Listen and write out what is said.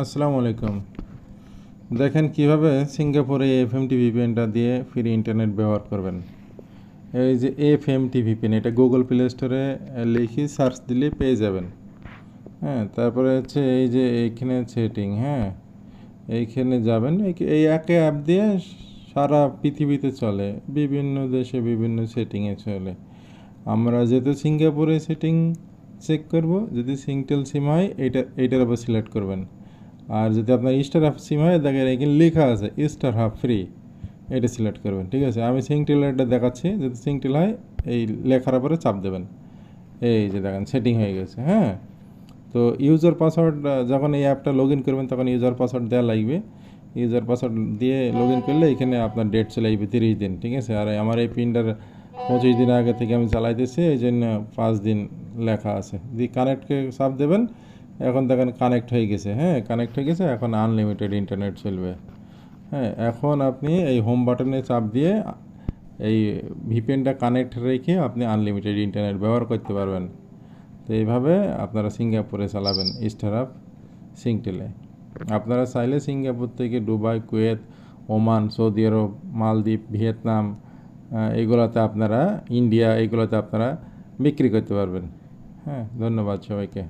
আসসালামু আলাইকুম। দেখেন কিভাবে সিঙ্গাপুরে এফএমটি ভিপিএনটা দিয়ে ফ্রি ইন্টারনেট ব্যবহার করবেন। এই যে এফএমটি ভিপিএন, এটা গুগল প্লে স্টোরে লিখে সার্চ দিলে পেয়ে যাবেন। হ্যাঁ, তারপরে হচ্ছে এই যে এইখানে সেটিং, হ্যাঁ, এইখানে যাবেন। এই একে অ্যাপ দিয়ে সারা পৃথিবীতে চলে, বিভিন্ন দেশে বিভিন্ন সেটিংয়ে চলে। আমরা যেহেতু সিঙ্গাপুরে সেটিং চেক করব, যদি সিঙ্গটেল সিম হয় এইটার উপর সিলেক্ট করবেন। আর যদি আপনার স্টার হাব সিম হয়, দেখেন এখানে লেখা আছে স্টার হাব ফ্রি, এটা সিলেক্ট করবেন। ঠিক আছে, আমি সিঙ্গটেলটা দেখাচ্ছি। যদি সিঙ্গটেল হয়, এই লেখার উপরে চাপ দেবেন। এই যে দেখেন সেটিং হয়ে গেছে। হ্যাঁ, তো ইউজার পাসওয়ার্ড, যখন এই অ্যাপটা লগ ইন করবেন তখন ইউজার পাসওয়ার্ড দেওয়া লাগবে। ইউজার পাসওয়ার্ড দিয়ে লগ ইন করলে এখানে আপনার ডেট চলে আসবে 30 দিন। ঠিক আছে, আর আমার এই পিনটার 25 দিন আগে থেকে আমি চালাইতেছি, এই জন্য 5 দিন লেখা আছে। দিয়ে কানেক্টকে চাপ দেবেন। এখন দেখেন কানেক্ট হয়ে গেছে। হ্যাঁ, কানেক্ট হয়ে গেছে, এখন আনলিমিটেড ইন্টারনেট চলবে। হ্যাঁ, এখন আপনি এই হোম বাটনে চাপ দিয়ে এই ভিপিএনটা কানেক্ট রেখে আপনি আনলিমিটেড ইন্টারনেট ব্যবহার করতে পারবেন। তো এইভাবে আপনারা সিঙ্গাপুরে চালাবেন স্টার আপ সিঙ্গটেলে। আপনারা চাইলে সিঙ্গাপুর থেকে দুবাই, কুয়েত, ওমান, সৌদি আরব, মালদ্বীপ, ভিয়েতনাম, এগুলোতে আপনারা, ইন্ডিয়া, এগুলোতে আপনারা বিক্রি করতে পারবেন। হ্যাঁ, ধন্যবাদ সবাইকে।